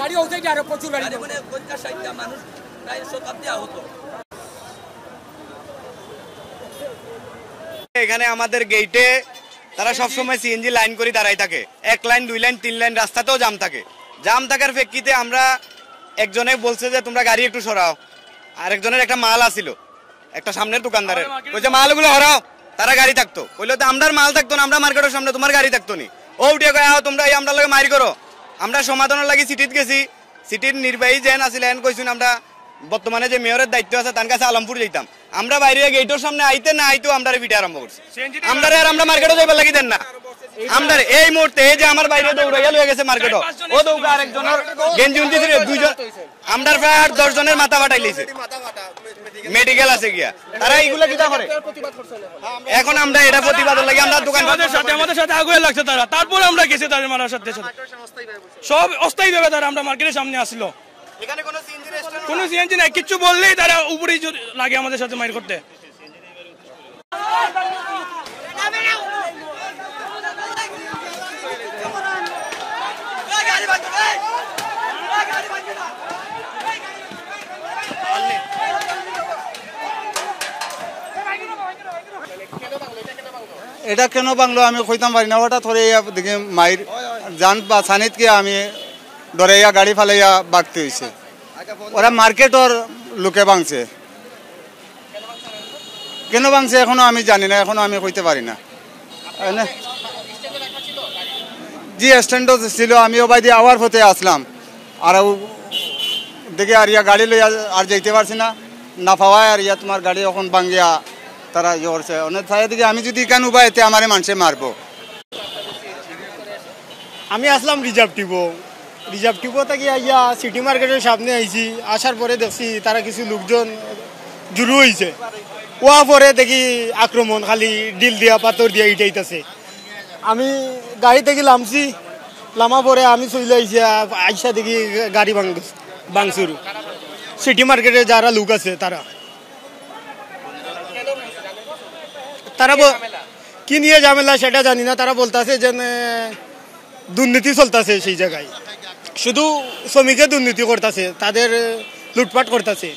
গাড়ি হতে আরো প্রচুর গাড়ি মানে 50-60টা মানুষ প্রায় শতাব্দী আহত। এখানে আমাদের গেটে তারা সবসময় সিএনজি লাইন করে দাঁড়াই থাকে, 1 লাইন 2 লাইন 3 লাইন রাস্তাতেও জাম থাকে। জাম থাকার প্রেক্ষিতে আমরা একজনে বলছে যে তোমরা গাড়ি একটু সরাও, আর একজনের একটা মাল আসিল একটা সামনের দোকানদারের, বলছে মালগুলো হরাও, তারা গাড়ি থাকতো, বললো তো আমরার মাল থাকতো না, আমরা মার্কেটের সামনে, তোমার গাড়ি থাকতো নি। ও উঠে গয়া তোমরা এই আমরা লগে মারি করো। আমরা সমাধানের লাগি সিটিত গেছি, সিটির নির্বাহী যেন আসিলেন কইছুন আমরা বর্তমানে যে মেয়রের দায়িত্ব আছে তার কাছে আলমপুর যাইতাম। আমরা বাইরে গেটের সামনে আইতে না আইতো আমরা ভিডিও আরম্ভ করছি। আমরা মার্কেটে যাইবার লাগি দেন না। আমরা এই মুহূর্তে এই যে আমার বাইরে দৌড়াইয়া লয়ে গেছে মার্কেট, ও দৌড়া আরেকজনের গেঞ্জি উনতি দুইজন, আমরা প্রায় 8-10 জনের মাথা ফাটাই লইছে, মেডিকেল আছে গিয়া। তারা এইগুলা কিটা করে এখন আমরা এটা প্রতিবাদের লাগি আমরা দোকান আমাদের সাথে আগুয়ে লাগছে তারা, তারপর আমরা গেছি তাদের মারার সাথে সব অস্থায়ী ভাবে তারা আমরা মার্কেটের সামনে আসলো। এখানে কোনো সিএনজি নাই, কিছু বললেই তারা উপরেই লাগে আমাদের সাথে মাইর করতে। এটা কেন বাংলো আমি কইতাম পারি না, হঠাৎ করে দেখি মাইর জান বা সানিতকে আমি ডরাইয়া গাড়ি ফালাইয়া বাগতে হয়েছে। ওরা মার্কেটর লোকে ভাঙছে, কেন ভাঙছে এখনো আমি জানি না, এখনো আমি কইতে পারি না। জি স্ট্যান্ডও ছিল, আমিও বাই দিয়ে আওয়ার পথে আসলাম, আর দেখে আর ইয়া গাড়ি লইয়া আর যাইতে পারছি না, না পাওয়ায় আর ইয়া তোমার গাড়ি এখন ভাঙ্গিয়া তারা ইয়ে করছে। অনেক ছায়া দিকে আমি যদি কেন উপায় এতে আমারে মানুষে মারবো। আমি আসলাম রিজার্ভ টিপো থেকে ইয়া সিটি মার্কেটের সামনে আইছি, আসার পরে দেখছি তারা কিছু লোকজন জুড়ু হয়েছে, ওয়া পরে দেখি আক্রমণ, খালি ডিল দিয়া পাথর দিয়া ইটাইতেছে। আমি গাড়ি থেকে নামছি, নামা পরে আমি চলে আইছি, আইসা দেখি গাড়ি ভাঙচুর। সিটি মার্কেটে যারা লোক আছে তারা কি নিয়ে ঝামেলা সেটা জানি না, তারা বলতেছে যে দুর্নীতি চলতেছে সেই জায়গায়, শুধু শ্রমিকের দুর্নীতি করতেছে, তাদের লুটপাট করতেছে।